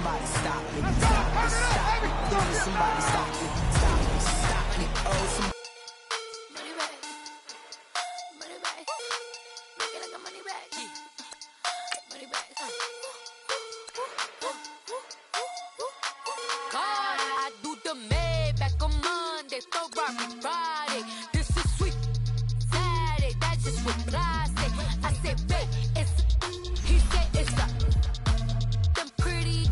somebody stop me. Stop me, stop me. Please, somebody stop me. Stop me, stop me. Oh, somebody. Money bag. Money bag. Make it like a money bag. Money bag. God, I do the Maybach on Monday, Ferrari Friday. This is sweet Saturday, that's just what I say. I say, babe, it's he said it's a them pretty.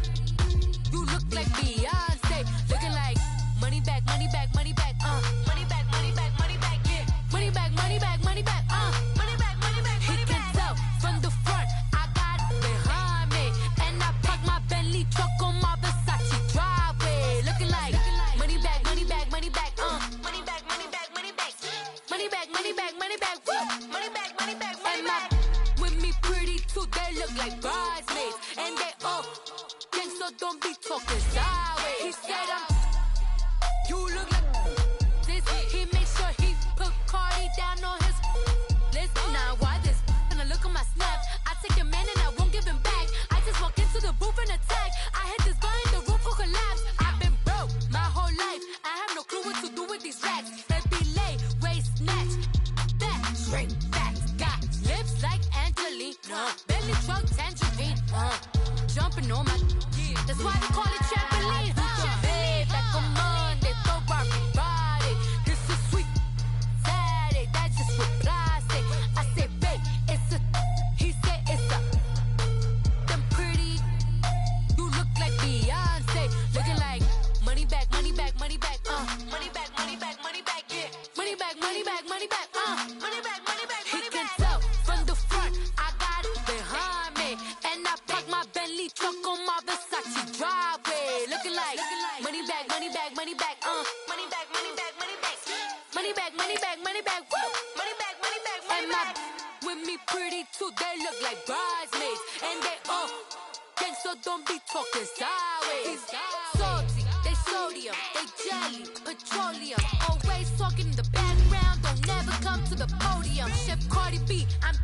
You look like Beyonce, looking like money back, money back, money back, money back, money back, money back, yeah, money back, money back, money back, money back, money back. He can tell from the front, I got it behind me, and I park my Bentley truck on my Versace driveway, looking like money back, money back, money back, money back, money back, money back, money back, money back, money back, money back, money back, money back. With me pretty too, they look like bridesmaids, and they all gang, so don't be talking sideways. He said you look like this. He made sure he put Cardi down on his list. Now why this? When I look at my snap, I take a man and I won't give him back. I just walk into the booth and attack. I hit this guy in the roof will collapse. I've been broke my whole life. I have no clue what to do with these racks. Every lay, waist snatch, back, shrink back. Got lips like Angelina, belly truck tangerine, jumping on my. That's why they call it trampoline. Back on Monday, Ferrari Friday. This is sweet Saturday, that's just what I say. I say, babe, it's a. He said it's a. Them pretty. You look like Beyonce, looking like money back, money back, money back, money back, money back, money back, yeah, money back, money back, money back, money back, money back. He can tell from the front, I got it behind me, and I park my Bentley truck on my Versace driveway, looking like money back, money back, money back, money back, money back, money back, money back, money back, money back, money back, money back, money back. With me pretty too, they look like bridesmaids, and they all gang, so don't be talking sideways. Salty, they sodium, they jelly, petroleum. Always talking in the background, don't never come to the podium. Chef Cardi B, I'm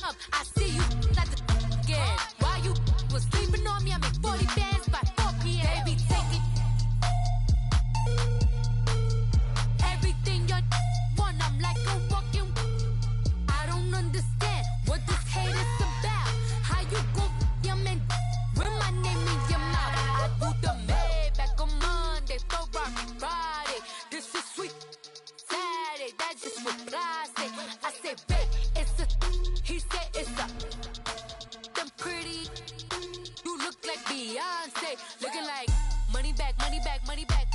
up. I see you like the again. While you was sleeping on me, I make 40 bands by 4 p.m. Baby, take it. Everything you want, I'm like a walking. I don't understand what this hate is about. How you go, your man, with my name in your mouth. I do the Maybach on Monday, Ferrari Friday. This is sweet Saturday, that's just what I say. I say, babe, it's a. He said it's a. Them pretty. You look like Beyonce, looking like money back, money back, money back,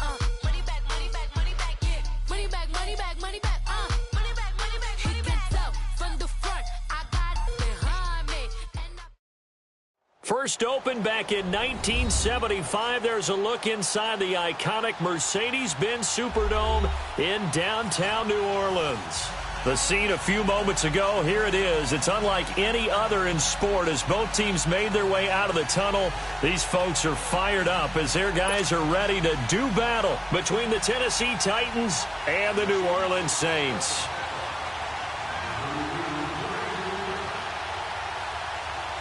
money back, money back, money back, yeah, money back, money back, money back, money back, money back. He can tell from the front, I got it behind me, and First opened back in 1975. There's a look inside the iconic Mercedes-Benz Superdome in downtown New Orleans. The scene a few moments ago, here it is. It's unlike any other in sport as both teams made their way out of the tunnel. These folks are fired up as their guys are ready to do battle between the Tennessee Titans and the New Orleans Saints.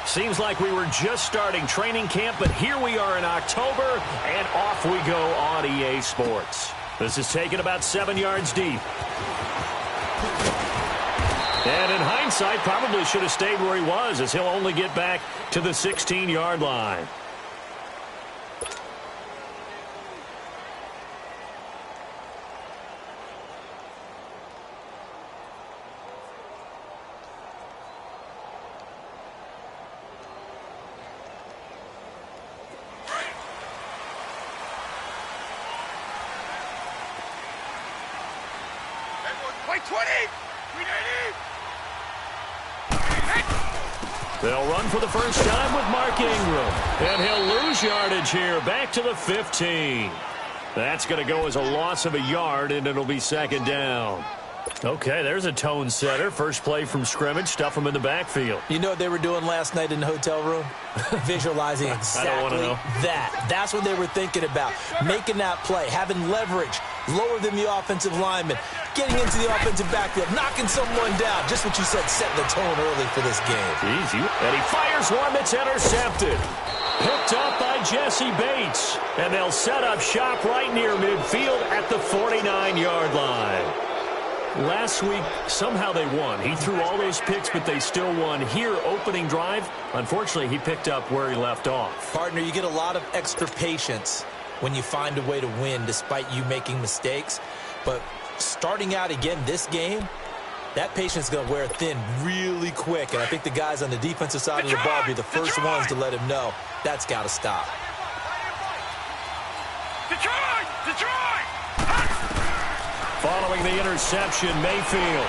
Seems like we were just starting training camp, but here we are in October, and off we go on EA Sports. This is taken about 7 yards deep. And in hindsight, probably should have stayed where he was, as he'll only get back to the 16-yard line. They'll run for the first time with Mark Ingram. And he'll lose yardage here, back to the 15. That's going to go as a loss of a yard, and it'll be second down. Okay, there's a tone setter. First play from scrimmage, stuff them in the backfield. You know what they were doing last night in the hotel room? Visualizing exactly that. That's what they were thinking about. Making that play, having leverage, lower than the offensive lineman, getting into the offensive backfield, knocking someone down. Just what you said, setting the tone early for this game. Easy. And he fires one that's intercepted. Picked up by Jesse Bates. And they'll set up shop right near midfield at the 49-yard line. Last week, somehow they won. He threw all those picks, but they still won. Here, opening drive, unfortunately, he picked up where he left off. Partner, you get a lot of extra patience when you find a way to win despite you making mistakes. But starting out again this game, that patience is going to wear thin really quick. And I think the guys on the defensive side of the ball will be the first ones to let him know that's got to stop. Detroit! Following the interception, Mayfield.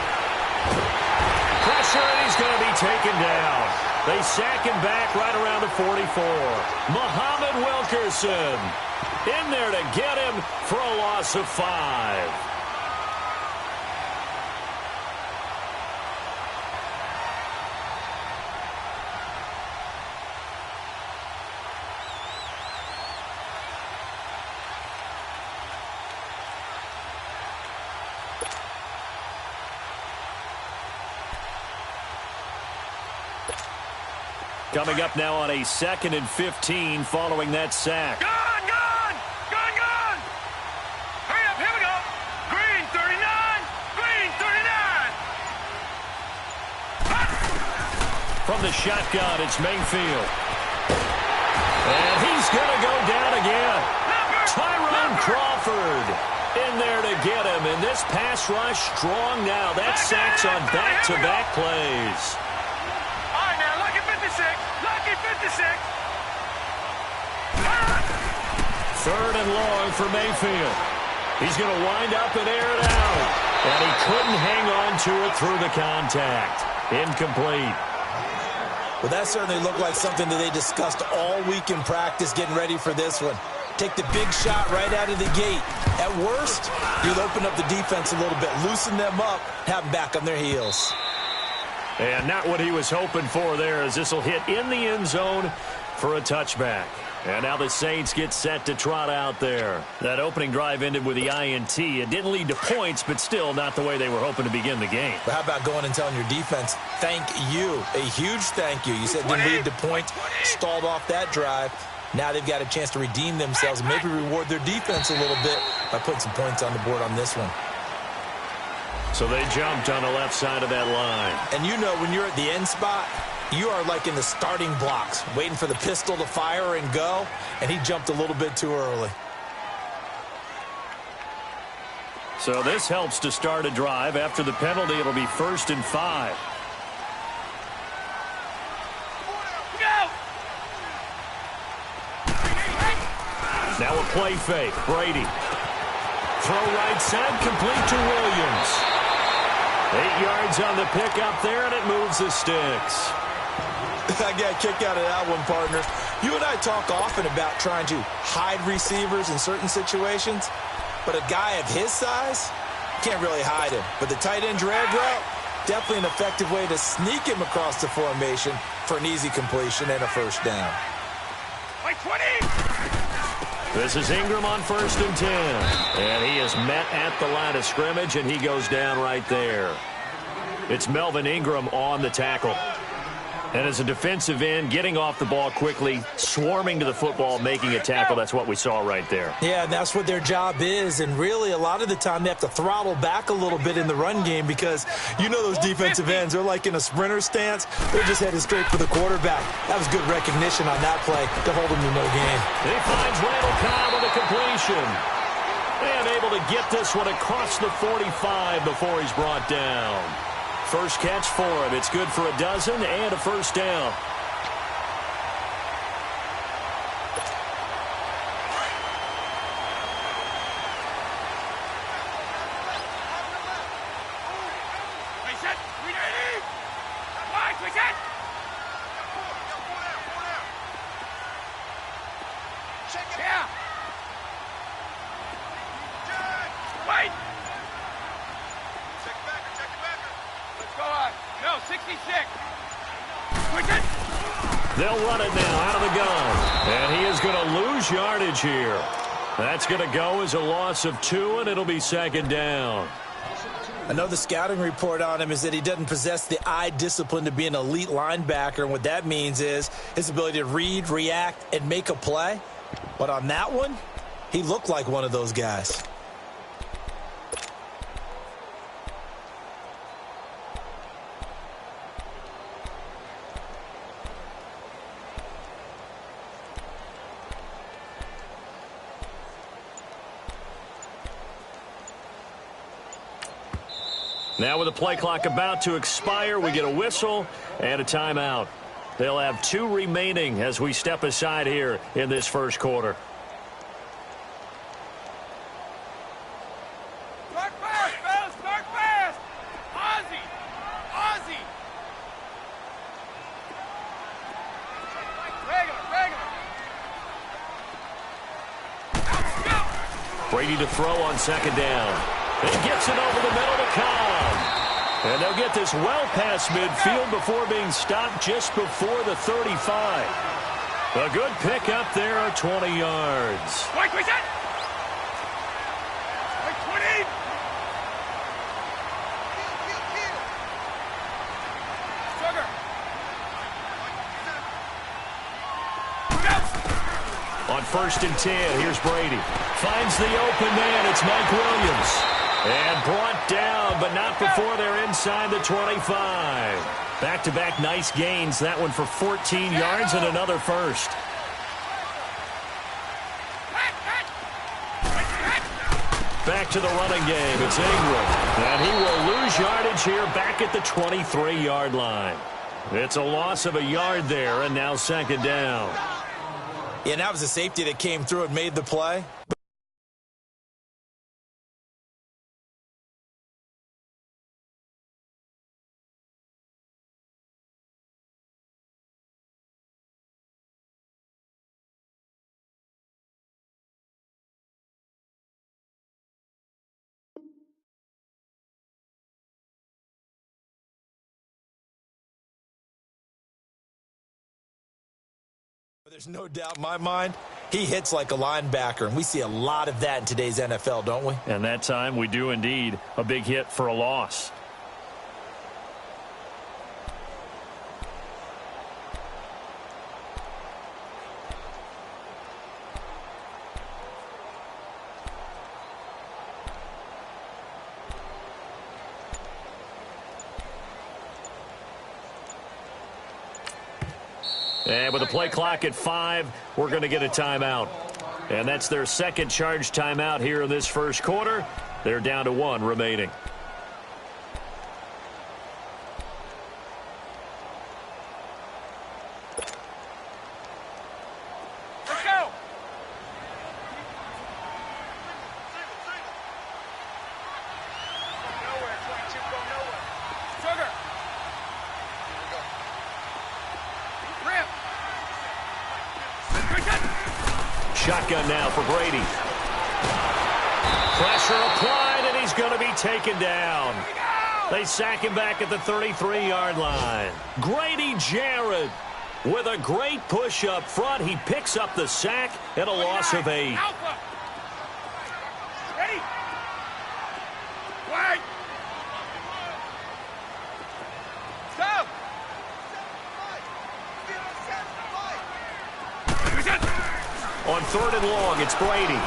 Pressure, and he's going to be taken down. They sack him back right around the 44. Muhammad Wilkerson in there to get him for a loss of 5. Coming up now on a 2nd and 15 following that sack. Gone! Hurry up, here we go. Green 39! Green 39! From the shotgun, it's Mayfield. And he's going to go down again. Tyrone Crawford in there to get him. And this pass rush strong now. That sacks on back-to-back plays. Lucky 56. 3rd and long for Mayfield. He's going to wind up and air it out. And he couldn't hang on to it through the contact. Incomplete. Well, that certainly looked like something that they discussed all week in practice getting ready for this one. Take the big shot right out of the gate. At worst, you'll open up the defense a little bit, loosen them up, have them back on their heels. And not what he was hoping for there, as this will hit in the end zone for a touchback. And now the Saints get set to trot out there. That opening drive ended with the INT. It didn't lead to points, but still not the way they were hoping to begin the game. But how about going and telling your defense, thank you, a huge thank you. You said it didn't lead to points, stalled off that drive. Now they've got a chance to redeem themselves and maybe reward their defense a little bit by putting some points on the board on this one. So they jumped on the left side of that line. And you know when you're at the end spot, you are like in the starting blocks, waiting for the pistol to fire and go, and he jumped a little bit too early. So this helps to start a drive. After the penalty, it'll be 1st and 5. Now a play fake. Brady. Throw right side, complete to Williams. 8 yards on the pickup there, and it moves the sticks. I got a kick out of that one, partner. You and I talk often about trying to hide receivers in certain situations, but a guy of his size can't really hide him. But the tight end drag route, definitely an effective way to sneak him across the formation for an easy completion and a first down. Like 20! This is Ingram on 1st and 10. And he is met at the line of scrimmage, and he goes down right there. It's Melvin Ingram on the tackle. And as a defensive end, getting off the ball quickly, swarming to the football, making a tackle, that's what we saw right there. Yeah, and that's what their job is. And really, a lot of the time, they have to throttle back a little bit in the run game because you know those defensive ends, they're like in a sprinter stance. They're just headed straight for the quarterback. That was good recognition on that play to hold him to no gain. He finds Randall Cobb with a completion. And able to get this one across the 45 before he's brought down. First catch for him. It's good for a dozen and a first down. They'll run it now out of the gun. And he is going to lose yardage here. That's going to go as a loss of 2, and it'll be 2nd down. Another scouting report on him is that he doesn't possess the eye discipline to be an elite linebacker, and what that means is his ability to read, react, and make a play. But on that one, he looked like one of those guys. Now with the play clock about to expire, we get a whistle and a timeout. They'll have 2 remaining as we step aside here in this first quarter. Start fast, fellas! Start fast! Ozzie! Ozzie! Regular! Brady to throw on second down. He gets it over the middle to Cobb. And they'll get this well past midfield before being stopped just before the 35. A good pickup there at 20 yards. Wait, wait, wait! 20! Sugar! On 1st and 10, here's Brady. Finds the open man. It's Mike Williams. And brought down, but not before they're inside the 25. Back-to-back nice gains. That one for 14 yards and another first. Back to the running game. It's Ingram. And he will lose yardage here back at the 23-yard line. It's a loss of a yard there, and now second down. Yeah, that was a safety that came through and made the play. There's no doubt in my mind, he hits like a linebacker, and we see a lot of that in today's NFL, don't we? And that time we do indeed. A big hit for a loss. And with the play clock at 5, we're going to get a timeout. And that's their second charge timeout here in this first quarter. They're down to 1 remaining. Let's go! Nowhere, 22, go nowhere. Sugar! Rip! Shotgun now for Brady. Pressure applied, and he's going to be taken down. They sack him back at the 33-yard line. Grady Jarrett with a great push up front. He picks up the sack and a loss of 8. Alpha! Ready? Wide! Stop! On 3rd and long, it's Brady.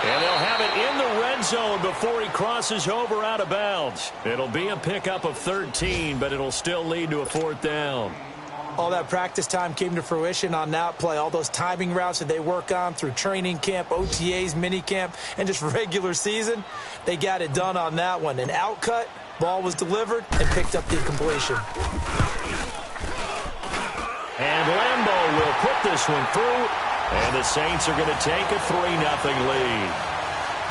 And they'll have it in the red zone before he crosses over out of bounds. It'll be a pickup of 13, but it'll still lead to a 4th down. All that practice time came to fruition on that play. All those timing routes that they work on through training camp, OTAs, minicamp, and just regular season, they got it done on that one. An outcut, ball was delivered, and picked up the completion. And Lambeau will put this one through. And the Saints are going to take a 3-0 lead.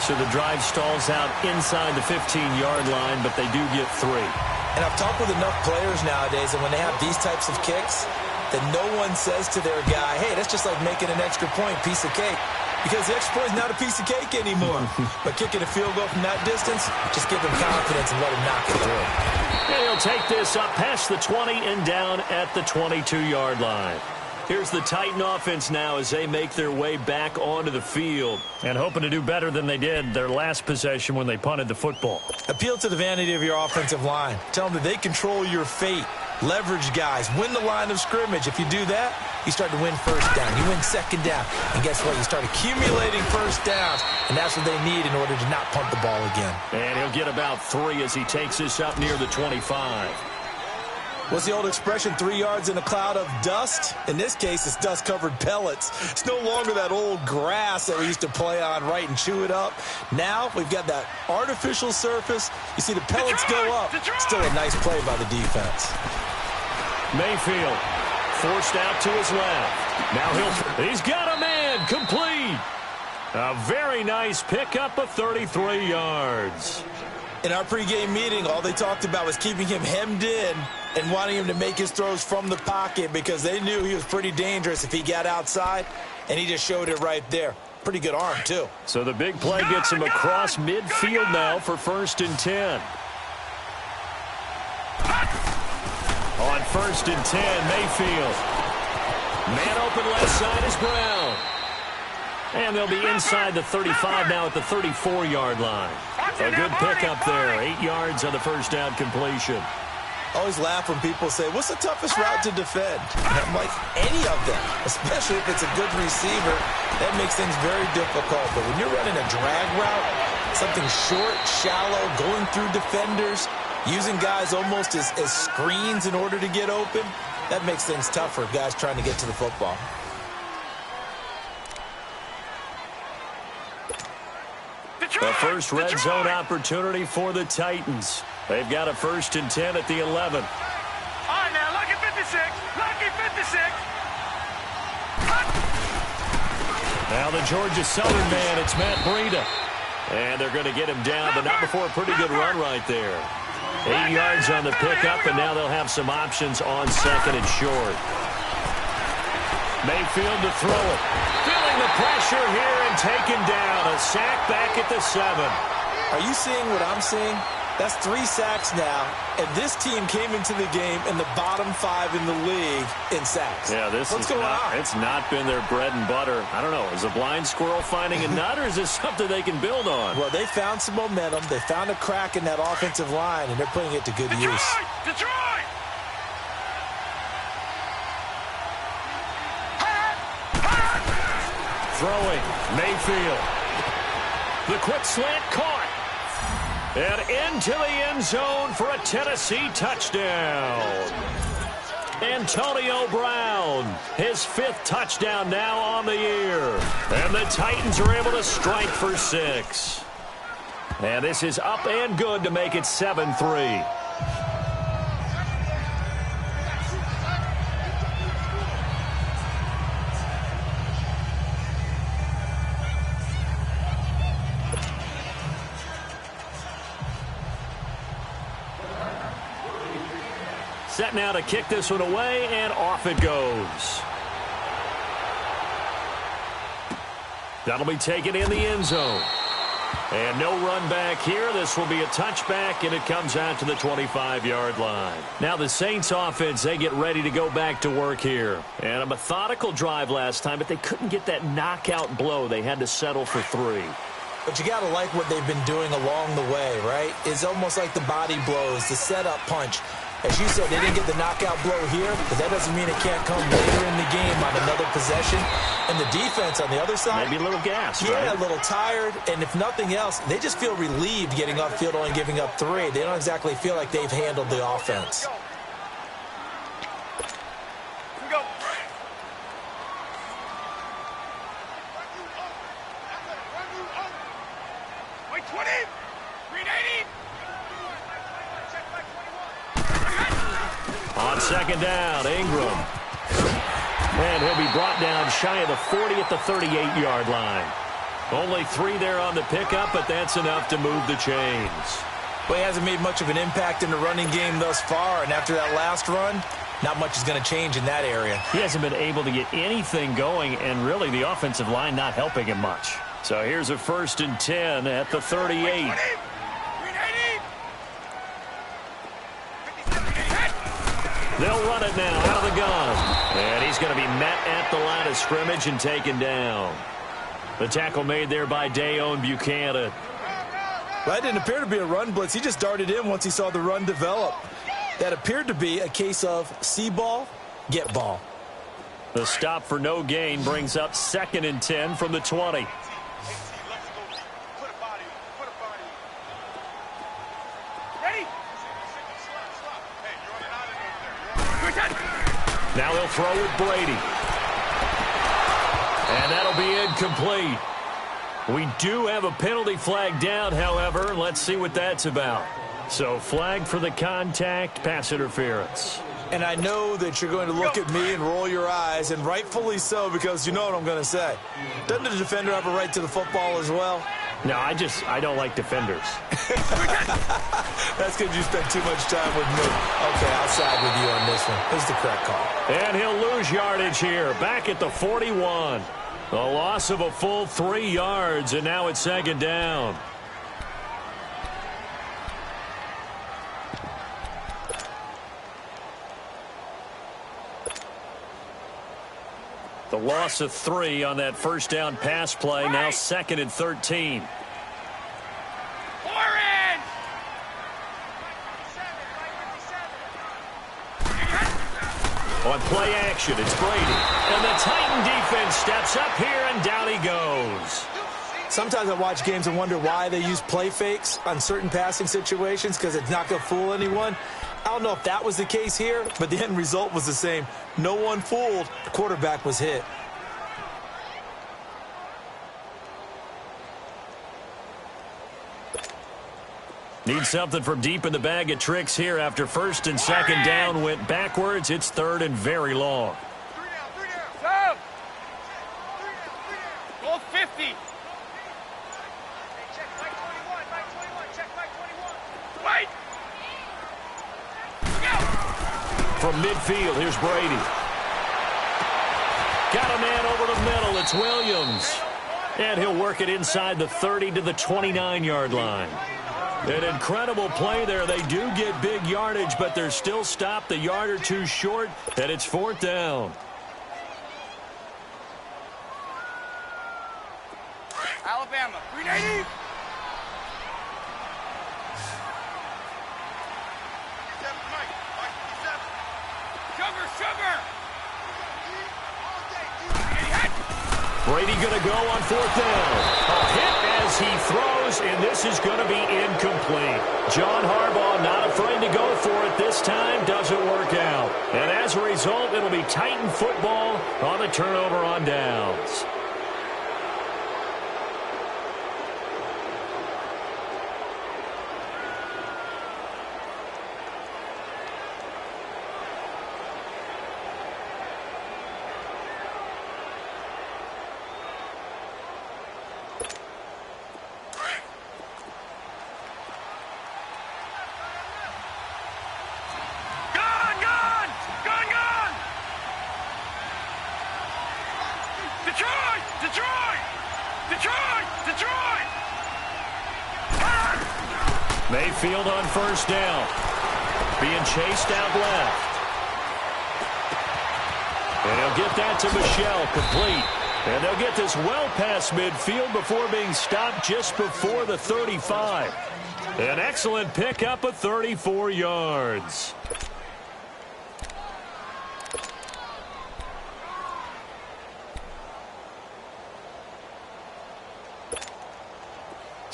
So the drive stalls out inside the 15-yard line, but they do get 3. And I've talked with enough players nowadays, and when they have these types of kicks, that no one says to their guy, hey, that's just like making an extra point, piece of cake. Because the extra point is not a piece of cake anymore. But kicking a field goal from that distance, just give them confidence and let them knock it through. And he'll take this up past the 20 and down at the 22-yard line. Here's the Titan offense now as they make their way back onto the field. And hoping to do better than they did their last possession when they punted the football. Appeal to the vanity of your offensive line. Tell them that they control your fate. Leverage guys. Win the line of scrimmage. If you do that, you start to win first down. You win second down. And guess what? You start accumulating first downs. And that's what they need in order to not punt the ball again. And he'll get about 3 as he takes this up near the 25. What's the old expression, 3 yards in a cloud of dust? In this case, it's dust-covered pellets. It's no longer that old grass that we used to play on, right, and chew it up. Now we've got that artificial surface. You see the pellets go up. Still a nice play by the defense. Mayfield forced out to his left. Now he's got a man, complete. A very nice pickup of 33 yards. In our pregame meeting, all they talked about was keeping him hemmed in and wanting him to make his throws from the pocket because they knew he was pretty dangerous if he got outside, and he just showed it right there. Pretty good arm, too. So the big play gets him across midfield now for 1st and 10. On 1st and 10, Mayfield. Man open left side is Brown. And they'll be inside the 35 now at the 34-yard line. A good pickup there. 8 yards on the first down completion. Always laugh when people say, what's the toughest route to defend? And I'm like, any of them, especially if it's a good receiver. That makes things very difficult. But when you're running a drag route, something short, shallow, going through defenders, using guys almost as screens in order to get open, that makes things tough for guys trying to get to the football. The first red zone opportunity for the Titans. They've got a 1st and 10 at the 11. All right, now, lucky 56. Lucky 56. Now the Georgia Southern man, it's Matt Breida. And they're going to get him down, but not before a pretty good run right there. 8 yards on the pickup, and now they'll have some options on 2nd and short. Mayfield to throw it. Feeling the pressure here and taken down. A sack back at the 7. Are you seeing what I'm seeing? That's 3 sacks now, and this team came into the game in the bottom 5 in the league in sacks. Yeah, what's going on? It's not been their bread and butter. I don't know. Is a blind squirrel finding a nut, or is this something they can build on? Well, they found some momentum. They found a crack in that offensive line, and they're putting it to good use. Detroit! Throwing, Mayfield. The quick slant caught. And into the end zone for a Tennessee touchdown. Antonio Brown, his 5th touchdown now on the year. And the Titans are able to strike for 6. And this is up and good to make it 7-3. Set now to kick this one away, and off it goes. That'll be taken in the end zone. And no run back here. This will be a touchback, and it comes out to the 25-yard line. Now the Saints offense, they get ready to go back to work here. And a methodical drive last time, but they couldn't get that knockout blow. They had to settle for 3. But you got to like what they've been doing along the way, right? It's almost like the body blows, the setup punch. As you said, they didn't get the knockout blow here, but that doesn't mean it can't come later in the game on another possession. And the defense on the other side, maybe a little gassed, yeah, right? A little tired. And if nothing else, they just feel relieved getting upfield, only giving up 3. They don't exactly feel like they've handled the offense. Go. Wait, 20. 380. On 2nd down, Ingram. And he'll be brought down shy of the 40 at the 38-yard line. Only 3 there on the pickup, but that's enough to move the chains. Well, he hasn't made much of an impact in the running game thus far, and after that last run, not much is going to change in that area. He hasn't been able to get anything going, and really the offensive line not helping him much. So here's a 1st and 10 at the 38. They'll run it now out of the gun. And he's going to be met at the line of scrimmage and taken down. The tackle made there by Dayon Buchanan. That didn't appear to be a run blitz. He just darted in once he saw the run develop. That appeared to be a case of see ball, get ball. The stop for no gain brings up 2nd and 10 from the 20. Now he'll throw with Brady. And that'll be incomplete. We do have a penalty flag down, however. Let's see what that's about. So flag for the contact, pass interference. And I know that you're going to look at me and roll your eyes, and rightfully so, because you know what I'm going to say. Doesn't the defender have a right to the football as well? No, I don't like defenders. That's because you spent too much time with me. Okay, I'll side with you on this one. This is the correct call. And he'll lose yardage here, back at the 41. A loss of a full 3 yards, and now it's 2nd down. The loss of 3 on that first down pass play, now 2nd and 13. On play action, it's Brady. And the Titan defense steps up here, and down he goes. Sometimes I watch games and wonder why they use play fakes on certain passing situations, because it's not going to fool anyone. I don't know if that was the case here, but the end result was the same. No one fooled. The quarterback was hit. Need something from deep in the bag of tricks here after 1st and 2nd down went backwards. It's 3rd and very long. 3 down. Go 50. Check Mike 21. Check Mike 21. Wait. From midfield, here's Brady. Got a man over the middle. It's Williams. And he'll work it inside the 30 to the 29-yard line. An incredible play there. They do get big yardage, but they're still stopped a yard or two short, and it's 4th down. Alabama, 380. Sugar. Brady going to go on 4th down. A hit as he throws, and this is going to be incomplete. John Harbaugh not afraid to go for it this time. Doesn't work out. And as a result, it'll be Titan football on the turnover on downs. Detroit! Mayfield on 1st down. Being chased out left. And he'll get that to Michelle, complete. And they'll get this well past midfield before being stopped just before the 35. An excellent pickup of 34 yards.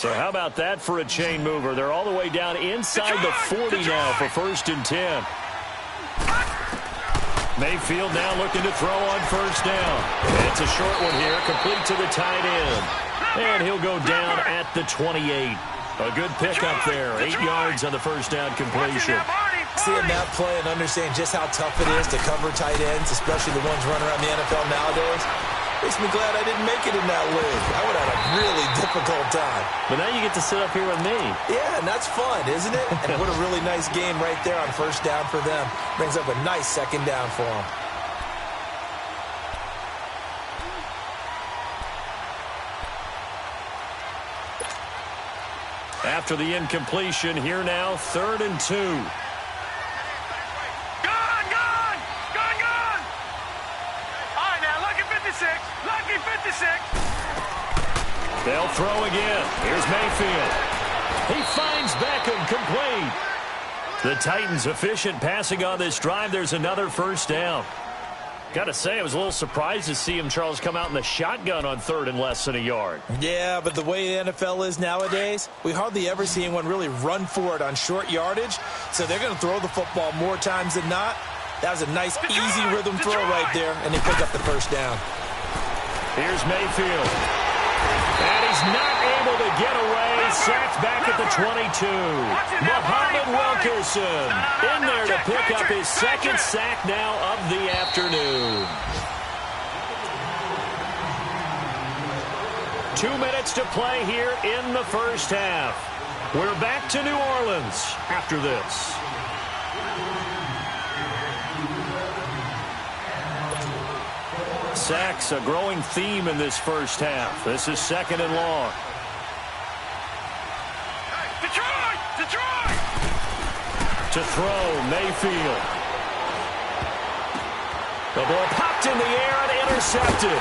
So how about that for a chain mover? They're all the way down inside the 40 now for 1st and 10. Mayfield now looking to throw on 1st down. It's a short one here, complete to the tight end. And he'll go down at the 28. A good pickup there, 8 yards on the 1st down completion. Seeing that play and understanding just how tough it is to cover tight ends, especially the ones running around the NFL nowadays, makes me glad I didn't make it in that league. I would have had a really difficult time. But now you get to sit up here with me. Yeah, and that's fun, isn't it? And what a really nice game right there on 1st down for them. Brings up a nice 2nd down for them. After the incompletion, here now, 3rd and 2. They'll throw again. Here's Mayfield. He finds Beckham, complete. The Titans efficient passing on this drive. There's another first down. Got to say, I was a little surprised to see him, Charles, come out in the shotgun on third and less than a yard. Yeah, but the way the NFL is nowadays, we hardly ever see anyone really run for it on short yardage. So they're going to throw the football more times than not. That was a nice, easy rhythm throw right there, and they pick up the first down. Here's Mayfield. And he's not able to get away. Sacked back at the 22. Muhammad Wilkerson in there to pick up his second sack now of the afternoon. 2 minutes to play here in the first half. We're back to New Orleans after this. Sacks, a growing theme in this first half. This is second and long. To throw, Mayfield. The ball popped in the air and intercepted.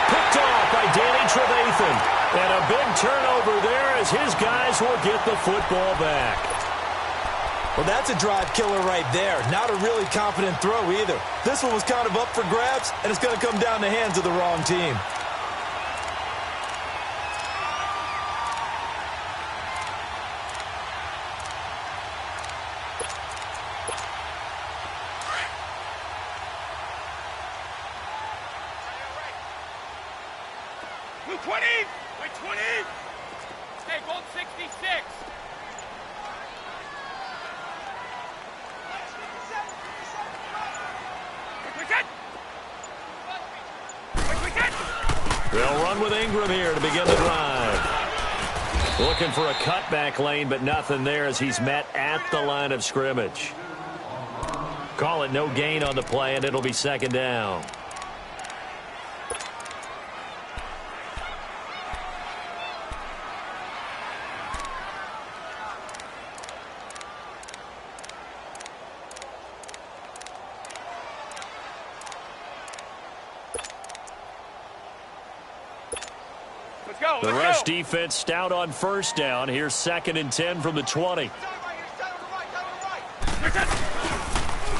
Picked off by Danny Trevathan. And a big turnover there as his guys will get the football back. Well, that's a drive killer right there. Not a really confident throw either. This one was kind of up for grabs, and it's going to come down the hands of the wrong team. Blue 20! Wait, 20! Hey, gold 66! They'll run with Ingram here to begin the drive. Looking for a cutback lane, but nothing there as he's met at the line of scrimmage. Call it no gain on the play, and it'll be second down. The rush defense stout on first down. Here's second and 10 from the 20.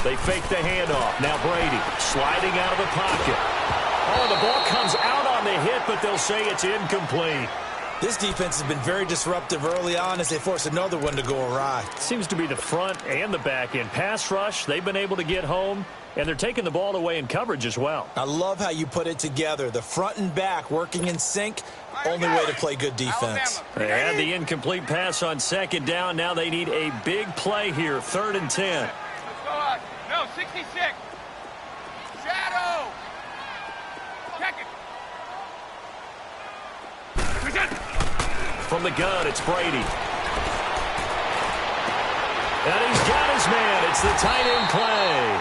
They fake the handoff. Now Brady sliding out of the pocket. Oh, the ball comes out on the hit, but they'll say it's incomplete. This defense has been very disruptive early on as they force another one to go awry. Seems to be the front and the back end. Pass rush, they've been able to get home, and they're taking the ball away in coverage as well. I love how you put it together. The front and back working in sync, only way to play good defense. They had the incomplete pass on second down. Now they need a big play here, third and 10. Let's go on. No, 66. Shadow. Check it. From the gun, it's Brady. And he's got his man. It's the tight end play.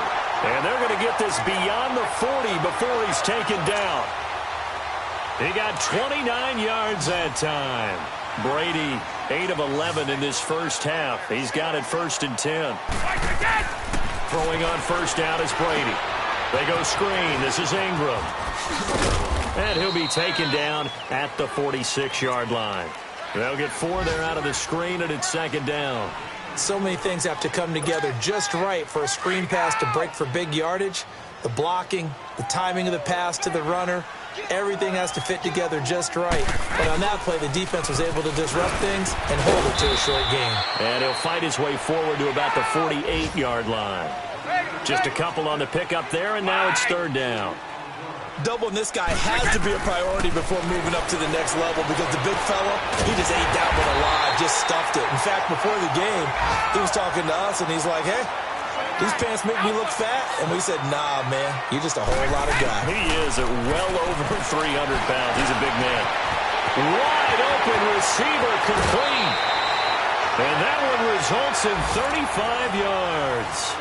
And they're going to get this beyond the 40 before he's taken down. He got 29 yards that time. Brady, 8 of 11 in this first half. He's got it first and 10. Throwing on first down is Brady. They go screen. This is Ingram. And he'll be taken down at the 46-yard line. They'll get 4 there out of the screen, and it's second down. So many things have to come together just right for a screen pass to break for big yardage. The blocking, the timing of the pass to the runner, everything has to fit together just right. But on that play, the defense was able to disrupt things and hold it to a short game. And he'll fight his way forward to about the 48-yard line. Just a couple on the pickup there, and now it's third down. Doubling this guy has to be a priority before moving up to the next level because the big fella, he just ate that one alive, just stuffed it. In fact, before the game, he was talking to us, and he's like, hey, these pants make me look fat. And we said, nah, man, you're just a whole lot of guy. He is at well over 300 pounds. He's a big man. Wide open receiver complete. And that one results in 35 yards.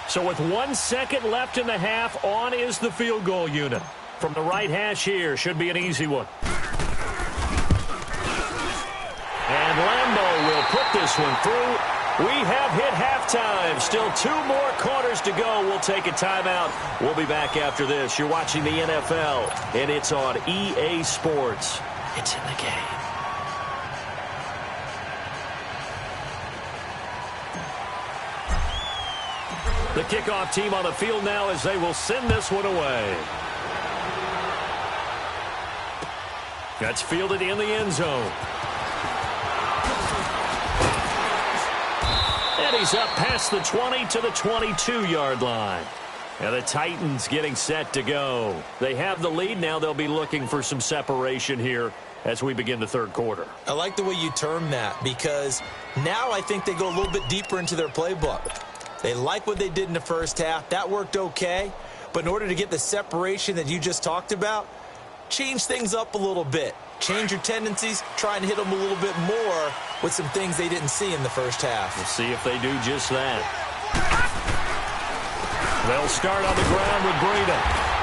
So with 1 second left in the half, on is the field goal unit. From the right hash here, should be an easy one. And Lambeau will put this one through. We have hit halftime. Still 2 more quarters to go. We'll take a timeout. We'll be back after this. You're watching the NFL, and it's on EA Sports. It's in the game. The kickoff team on the field now as they will send this one away. That's fielded in the end zone. And he's up past the 20 to the 22-yard line. And the Titans getting set to go. They have the lead. Now they'll be looking for some separation here as we begin the third quarter. I like the way you term that, because now I think they go a little bit deeper into their playbook. They like what they did in the first half. That worked okay. But in order to get the separation that you just talked about, change things up a little bit. Change your tendencies. Try and hit them a little bit more with some things they didn't see in the first half. We'll see if they do just that. They'll start on the ground with Breida.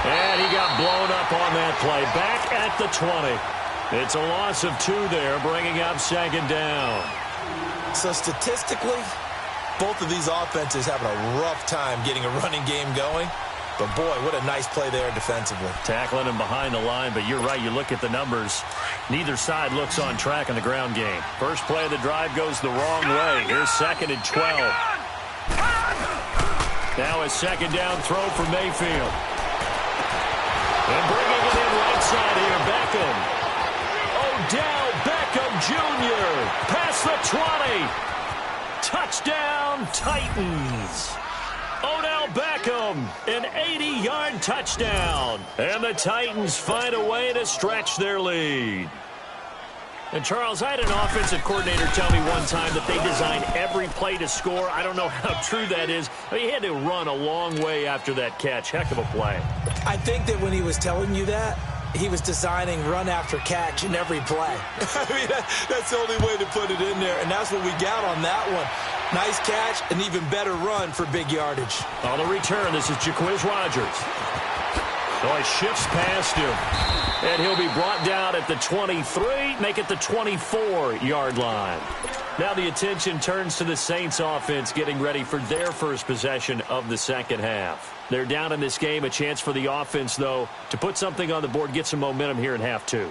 And he got blown up on that play. Back at the 20. It's a loss of 2 there, bringing up second down. So statistically, both of these offenses having a rough time getting a running game going. But, boy, what a nice play there defensively. Tackling him behind the line, but you're right. You look at the numbers. Neither side looks on track in the ground game. First play of the drive goes the wrong way. Here's second and 12. Now a second down throw for Mayfield. And bringing it in right side here, Beckham. Odell Beckham Jr. past the 20. Touchdown, Titans. Odell Beckham, an 80-yard touchdown. And the Titans find a way to stretch their lead. And, Charles, I had an offensive coordinator tell me one time that they designed every play to score. I don't know how true that is. I mean, he had to run a long way after that catch. Heck of a play. I think that when he was telling you that, he was designing run after catch in every play. I mean, that's the only way to put it in there, and that's what we got on that one. Nice catch, an even better run for big yardage. On the return, this is Jaquiz Rodgers. Oh, he shifts past him, and he'll be brought down at the 23, make it the 24-yard line. Now the attention turns to the Saints offense getting ready for their first possession of the second half. They're down in this game. A chance for the offense, though, to put something on the board, get some momentum here in half 2.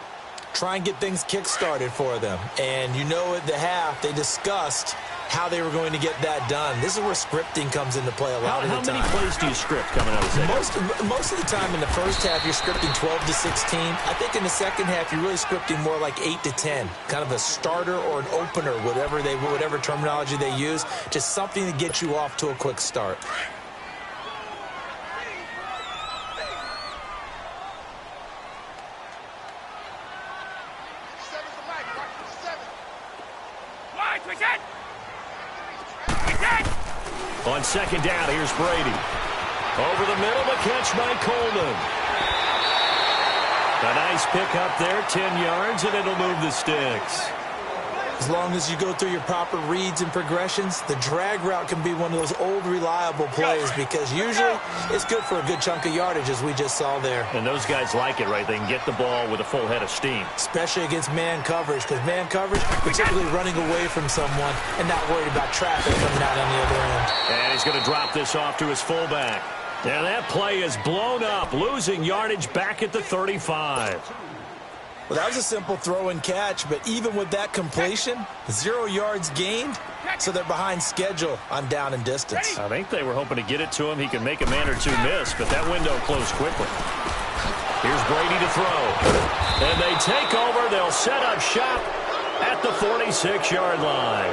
Try and get things kick-started for them. And you know at the half, they discussed how they were going to get that done. This is where scripting comes into play a lot of the time. How many plays do you script coming out of the second? Most of the time in the first half, you're scripting 12 to 16. I think in the second half, you're really scripting more like 8 to 10. Kind of a starter or an opener, whatever terminology they use. Just something to get you off to a quick start. On second down, here's Brady. Over the middle, the catch by Coleman. A nice pick up there, 10 yards, and it'll move the sticks. As long as you go through your proper reads and progressions, the drag route can be one of those old reliable plays because usually it's good for a good chunk of yardage, as we just saw there. And those guys like it, right? They can get the ball with a full head of steam. Especially against man coverage, because man coverage, particularly running away from someone and not worried about traffic coming out on the other end. And he's going to drop this off to his fullback. And that play is blown up, losing yardage back at the 35. Well, that was a simple throw and catch, but even with that completion, 0 yards gained, so they're behind schedule on down and distance. I think they were hoping to get it to him. He can make a man or two miss, but that window closed quickly. Here's Brady to throw. And they take over. They'll set up shop at the 46-yard line.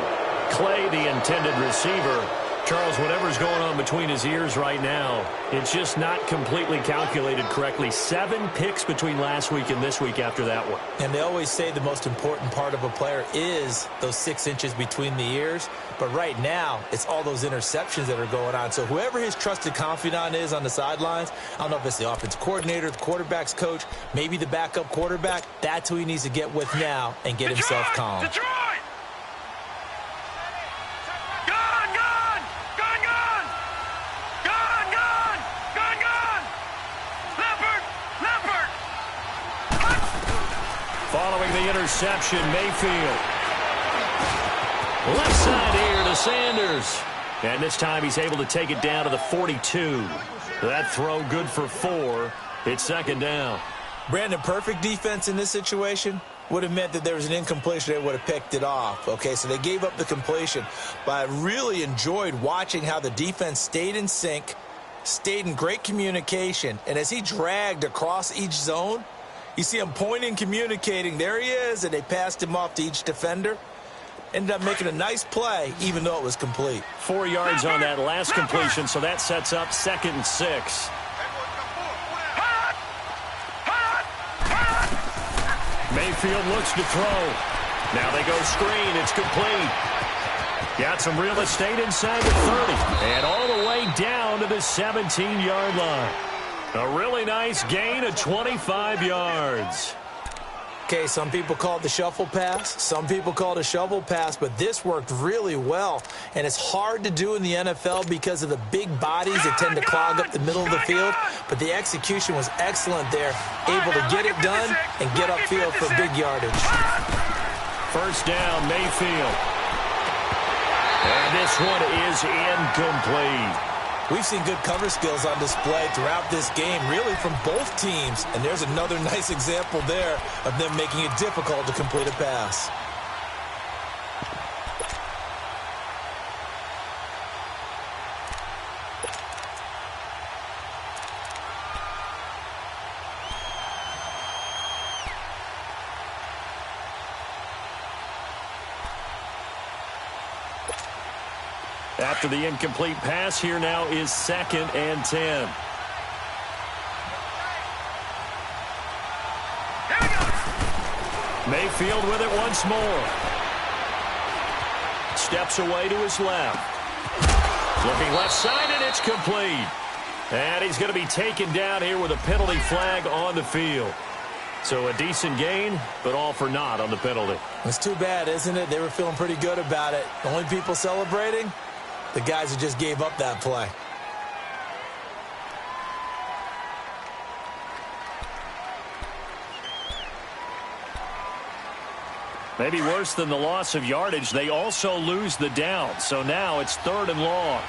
Clay, the intended receiver. Charles, whatever's going on between his ears right now, it's just not completely calculated correctly. 7 picks between last week and this week after that one. And they always say the most important part of a player is those 6 inches between the ears. But right now, it's all those interceptions that are going on. So whoever his trusted confidant is on the sidelines, I don't know if it's the offensive coordinator, the quarterback's coach, maybe the backup quarterback, that's who he needs to get with now and get himself calm. Detroit! interception, Mayfield. Left side here to Sanders. And this time he's able to take it down to the 42. That throw good for 4. It's second down. Brandon, perfect defense in this situation would have meant that there was an incompletion. They would have picked it off. Okay, so they gave up the completion. But I really enjoyed watching how the defense stayed in sync, stayed in great communication. And as he dragged across each zone, you see him pointing, communicating. There he is, and they passed him off to each defender. Ended up making a nice play, even though it was complete. 4 yards on that last completion, so that sets up 2nd and 6. Mayfield looks to throw. Now they go screen. It's complete. Got some real estate inside the 30. And all the way down to the 17-yard line. A really nice gain of 25 yards. Okay, some people call it the shuffle pass. Some people call it a shovel pass, but this worked really well. And it's hard to do in the NFL because of the big bodies that tend to clog up the middle of the field. But the execution was excellent there, able to get it done and get upfield for big yardage. First down, Mayfield. And this one is incomplete. We've seen good cover skills on display throughout this game, really from both teams. And there's another nice example there of them making it difficult to complete a pass. After the incomplete pass, here now is 2nd and 10. Mayfield with it once more. Steps away to his left. Looking left side, and it's complete. And he's going to be taken down here with a penalty flag on the field. So a decent gain, but all for naught on the penalty. It's too bad, isn't it? They were feeling pretty good about it. The only people celebrating? The guys who just gave up that play. Maybe worse than the loss of yardage, they also lose the down. So now it's 3rd and long.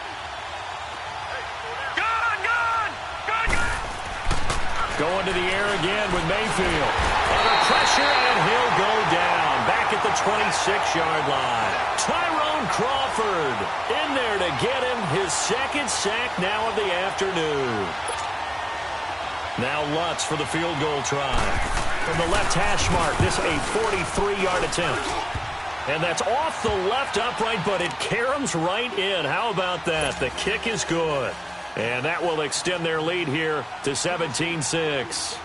Going to the air again with Mayfield. Under pressure, and he'll go down. Back at the 26-yard line. Tyrone Crawford in there to get him his 2nd sack now of the afternoon. Now Lutz for the field goal try. From the left hash mark, this a 43-yard attempt. And that's off the left upright, but it caroms right in. How about that? The kick is good. And that will extend their lead here to 17-6.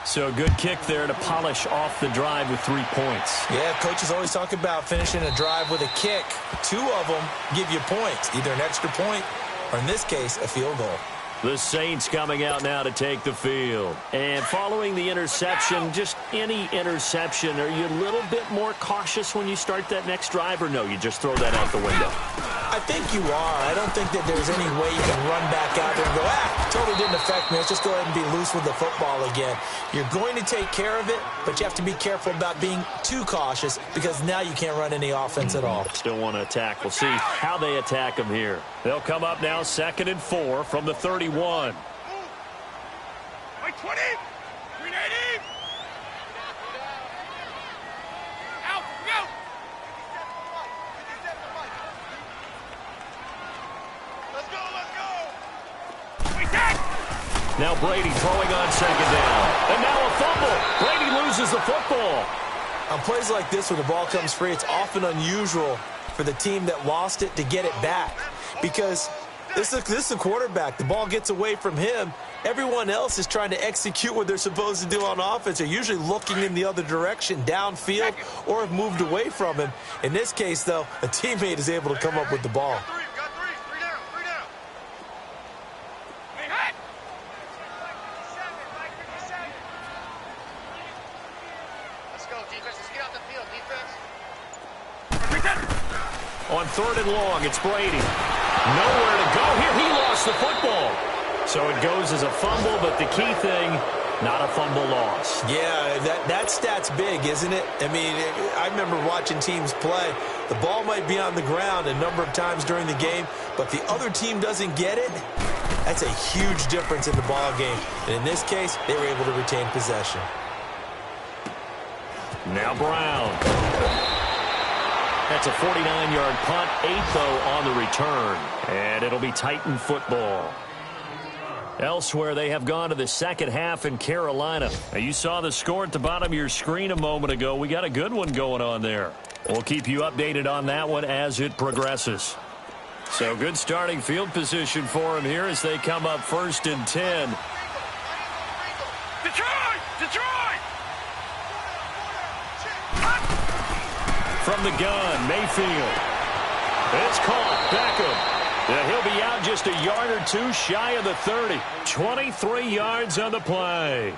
So good kick there to polish off the drive with 3 points. Yeah, coaches always talk about finishing a drive with a kick. 2 of them give you points, either an extra point or, in this case, a field goal. The Saints coming out now to take the field. And following the interception, just any interception, are you a little bit more cautious when you start that next drive, or no, you just throw that out the window? I think you are. I don't think that there's any way you can run back out there and go, totally didn't affect me. Let's just go ahead and be loose with the football again. You're going to take care of it, but you have to be careful about being too cautious because now you can't run any offense at all. Still want to attack. We'll see how they attack them here. They'll come up now 2nd and 4 from the 31. Wait, 20! 380! Out! Go! Let's go! Let's go! Wait, Dad! Now Brady throwing on 2nd down. And now a fumble. Brady loses the football. On plays like this where the ball comes free, it's often unusual for the team that lost it to get it back. Because this is a quarterback. The ball gets away from him. Everyone else is trying to execute what they're supposed to do on offense. They're usually looking in the other direction, downfield, or have moved away from him. In this case, though, a teammate is able to come up with the ball. Got three. Three down. Hey, hot! Let's go, defense. Let's get out the field, defense. On 3rd and long, it's Brady. Nowhere to go here. He lost the football. So it goes as a fumble, but the key thing, not a fumble loss. Yeah, that stat's big, isn't it? I mean, I remember watching teams play. The ball might be on the ground a number of times during the game, but the other team doesn't get it. That's a huge difference in the ball game. And in this case, they were able to retain possession. Now Brown. That's a 49-yard punt, 8 though on the return. And it'll be Titan football. Elsewhere, they have gone to the second half in Carolina. Now, you saw the score at the bottom of your screen a moment ago. We got a good one going on there. We'll keep you updated on that one as it progresses. So good starting field position for them here as they come up 1st and 10. Detroit! From the gun, Mayfield. It's caught. Beckham. He'll be out just a yard or two shy of the 30. 23 yards on the play.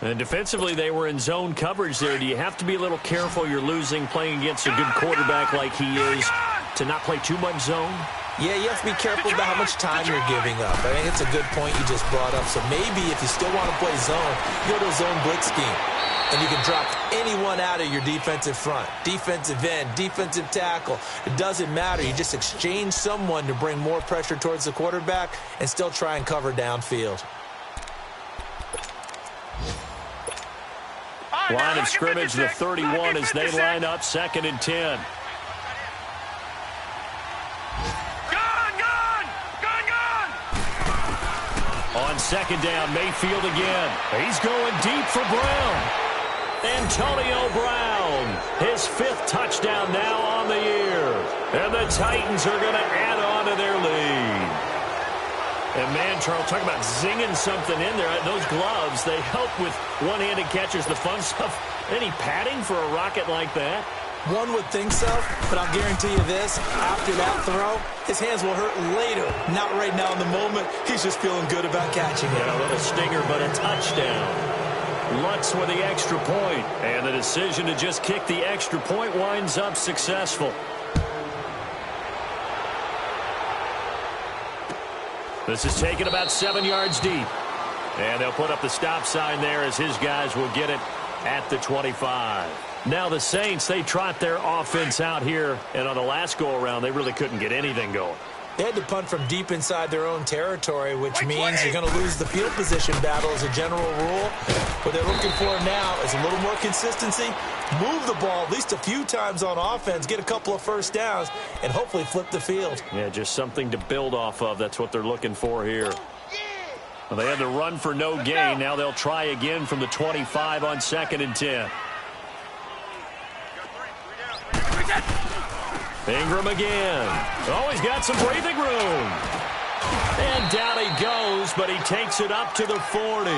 And defensively, they were in zone coverage there. Do you have to be a little careful you're losing playing against a good quarterback like he is to not play too much zone? Yeah, you have to be careful about how much time you're giving up. I think it's a good point you just brought up. So maybe if you still want to play zone, go to a zone blitz scheme. And you can drop anyone out of your defensive front. Defensive end, defensive tackle. It doesn't matter. You just exchange someone to bring more pressure towards the quarterback and still try and cover downfield. Line of scrimmage, the 31 as they line up 2nd and 10. On 2nd down, Mayfield again. He's going deep for Brown. Antonio Brown, his 5th touchdown now on the year. And the Titans are going to add on to their lead. And, man, Charles, talk about zinging something in there. Those gloves, they help with one-handed catches, the fun stuff. Any padding for a rocket like that? One would think so, but I'll guarantee you this. After that throw, his hands will hurt later. Not right now in the moment. He's just feeling good about catching it. Yeah, a little stinger, but a touchdown. Lutz with the extra point, and the decision to just kick the extra point winds up successful. This is taken about 7 yards deep, and they'll put up the stop sign there as his guys will get it at the 25. Now the Saints, they trot their offense out here, and on the last go-around, they really couldn't get anything going. They had to punt from deep inside their own territory, which means you're going to lose the field position battle as a general rule. What they're looking for now is a little more consistency, move the ball at least a few times on offense, get a couple of first downs, and hopefully flip the field. Yeah, just something to build off of. That's what they're looking for here. Well, they had the run for no gain. Now they'll try again from the 25 on 2nd and 10. Ingram again. Oh, he's got some breathing room. And down he goes, but he takes it up to the 40.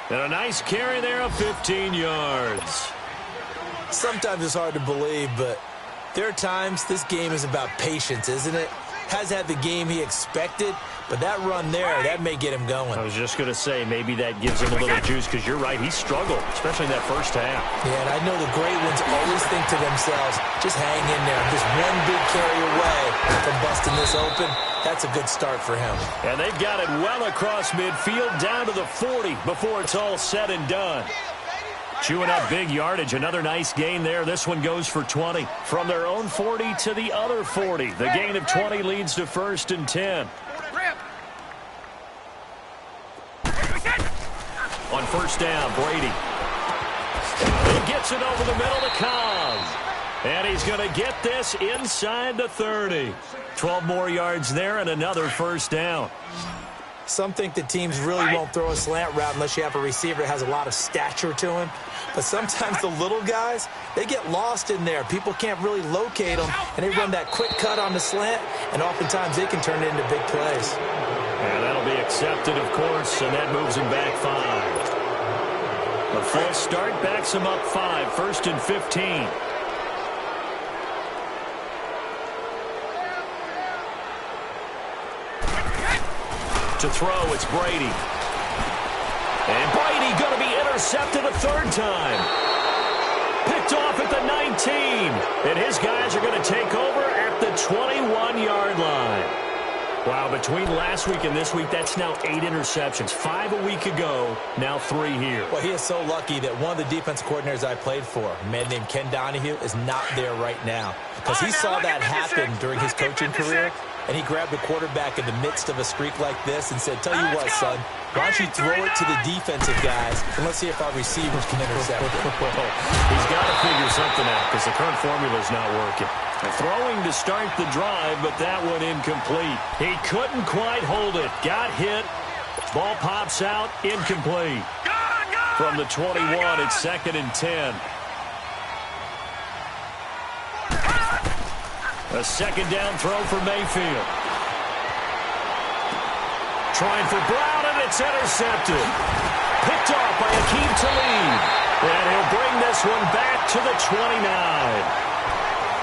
And a nice carry there of 15 yards. Sometimes it's hard to believe, but there are times this game is about patience, isn't it? Has had the game he expected, but that run there, that may get him going. I was just going to say, maybe that gives him a little juice, because you're right, he struggled, especially in that first half. Yeah, and I know the great ones always think to themselves, just hang in there. I'm just one big carry away from busting this open. That's a good start for him. And they've got it well across midfield, down to the 40 before it's all said and done. Chewing up big yardage. Another nice gain there. This one goes for 20. From their own 40 to the other 40. The gain of 20 leads to 1st and 10. On 1st down, Brady. He gets it over the middle to Cobb. And he's going to get this inside the 30. 12 more yards there and another 1st down. Some think that teams really won't throw a slant route unless you have a receiver that has a lot of stature to him. But sometimes the little guys, they get lost in there. People can't really locate them, and they run that quick cut on the slant, and oftentimes they can turn it into big plays. And that'll be accepted, of course, and that moves him back 5. A false start backs him up 5, 1st and 15. To throw, it's Brady. And Brady going to be intercepted a 3rd time. Picked off at the 19. And his guys are going to take over at the 21-yard line. Wow, between last week and this week, that's now 8 interceptions. 5 a week ago, now 3 here. Well, he is so lucky that one of the defense coordinators I played for, a man named Ken Donahue, is not there right now. Because he saw that happen during his coaching career, and he grabbed the quarterback in the midst of a streak like this and said, tell you what, son, why don't you throw it to the defensive guys, and let's see if our receivers can intercept it. He's got to figure something out because the current formula is not working. Throwing to start the drive, but that one incomplete. He couldn't quite hold it. Got hit. Ball pops out. Incomplete. From the 21, it's 2nd and 10. A second down throw for Mayfield. Trying for Brown, and it's intercepted. Picked off by Akeem Talib. And he'll bring this one back to the 29.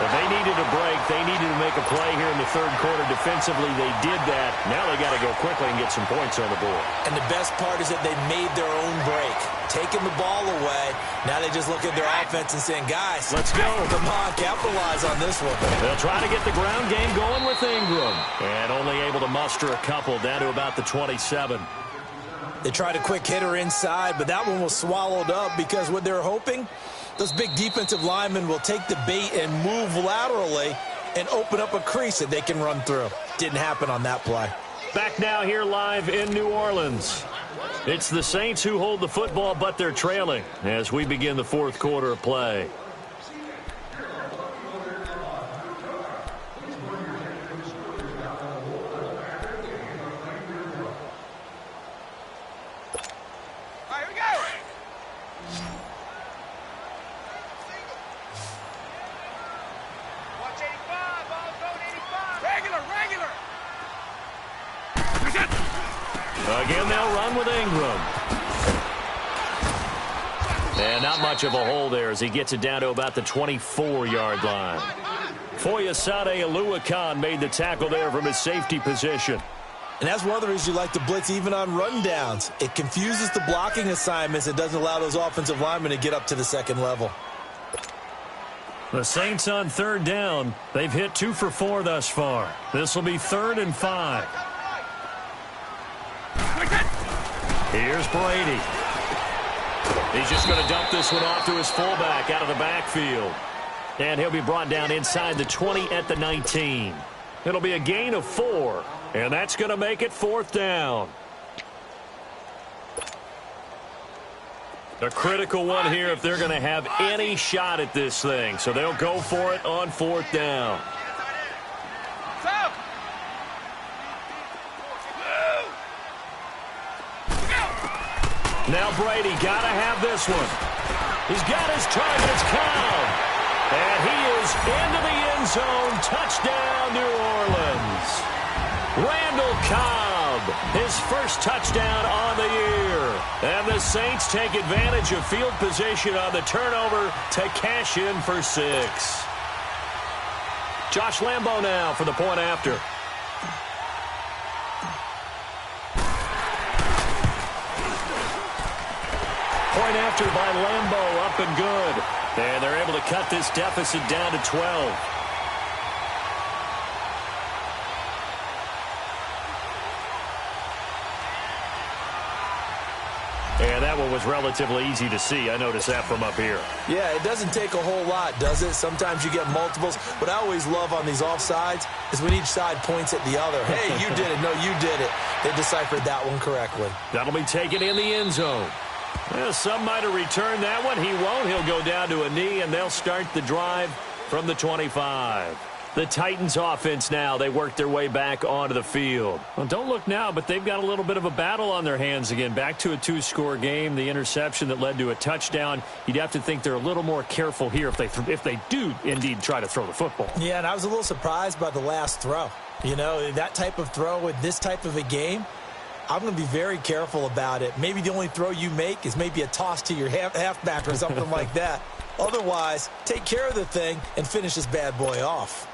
They needed a break. They needed to make a play here in the third quarter. Defensively, they did that. Now they got to go quickly and get some points on the board. And the best part is that they made their own break. Taking the ball away. Now they just look at their offense and saying, guys, let's go. Come on, capitalize on this one. They'll try to get the ground game going with Ingram. And only able to muster a couple down to about the 27. They tried a quick hitter inside, but that one was swallowed up because what they're hoping, those big defensive linemen will take the bait and move laterally and open up a crease that they can run through. Didn't happen on that play. Back now here live in New Orleans. It's the Saints who hold the football, but they're trailing as we begin the fourth quarter of play. Again, they'll run with Ingram. And not much of a hole there as he gets it down to about the 24-yard line. Foyesade Oluwakan made the tackle there from his safety position. And that's one of the reasons you like to blitz even on rundowns. It confuses the blocking assignments. It doesn't allow those offensive linemen to get up to the second level. The Saints on third down. They've hit 2 for 4 thus far. This will be 3rd and 5. Here's Brady. He's just going to dump this one off to his fullback out of the backfield. And he'll be brought down inside the 20 at the 19. It'll be a gain of 4, and that's going to make it 4th down. A critical one here if they're going to have any shot at this thing. So they'll go for it on 4th down. Now Brady got to have this one. He's got his target. It's Cobb. And he is into the end zone. Touchdown, New Orleans. Randall Cobb, his first touchdown on the year. And the Saints take advantage of field position on the turnover to cash in for 6. Josh Lambo now for the point after. Point after by Lambo, up and good. And they're able to cut this deficit down to 12. And that one was relatively easy to see. I noticed that from up here. Yeah, it doesn't take a whole lot, does it? Sometimes you get multiples. What I always love on these offsides is when each side points at the other. Hey, you did it. No, you did it. They deciphered that one correctly. That'll be taken in the end zone. Well, some might have returned that one. He won't. He'll go down to a knee, and they'll start the drive from the 25. The Titans offense now, they work their way back onto the field. Well, don't look now, but they've got a little bit of a battle on their hands again. Back to a 2-score game. The interception that led to a touchdown. You'd have to think they're a little more careful here if they do indeed try to throw the football. Yeah, and I was a little surprised by the last throw. You know, that type of throw with this type of a game, I'm going to be very careful about it. Maybe the only throw you make is maybe a toss to your halfback or something like that. Otherwise, take care of the thing and finish this bad boy off.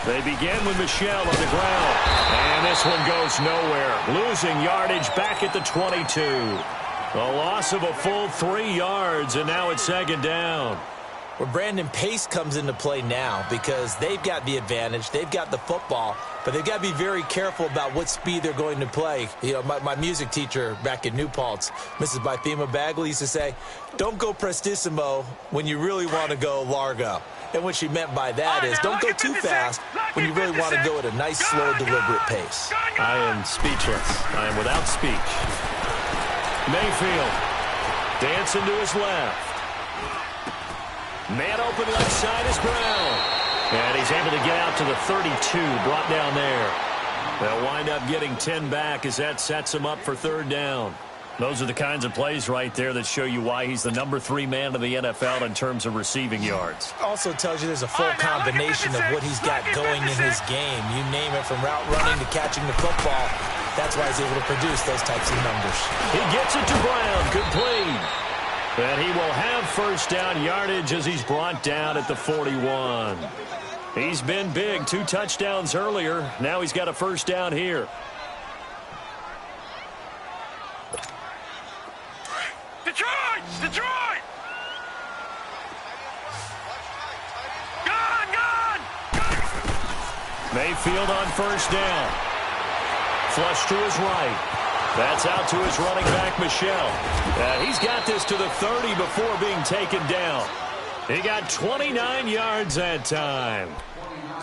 They begin with Michel on the ground. And this one goes nowhere. Losing yardage back at the 22. A loss of a full 3 yards, and now it's second down. Well, Brandon, pace comes into play now because they've got the advantage. They've got the football, but they've got to be very careful about what speed they're going to play. You know, my music teacher back in New Paltz, Mrs. Bythema Bagley, used to say, don't go prestissimo when you really want to go largo. And what she meant by that is don't go too fast when you really want to go at a nice, slow, deliberate pace. I am speechless. I am without speech. Mayfield dancing to his left. Man open left side is Brown. And he's able to get out to the 32, brought down there. They'll wind up getting 10 back as that sets him up for third down. Those are the kinds of plays right there that show you why he's the number 3 man in the NFL in terms of receiving yards. Also tells you there's a full combination of what he's got going in his game. You name it, from route running to catching the football. That's why he's able to produce those types of numbers. He gets it to Brown. Complete. And he will have first down yardage as he's brought down at the 41. He's been big. 2 touchdowns earlier. Now he's got a first down here. Detroit! Gone! Mayfield on first down. Flush to his right. That's out to his running back, Michelle. He's got this to the 30 before being taken down. He got 29 yards that time.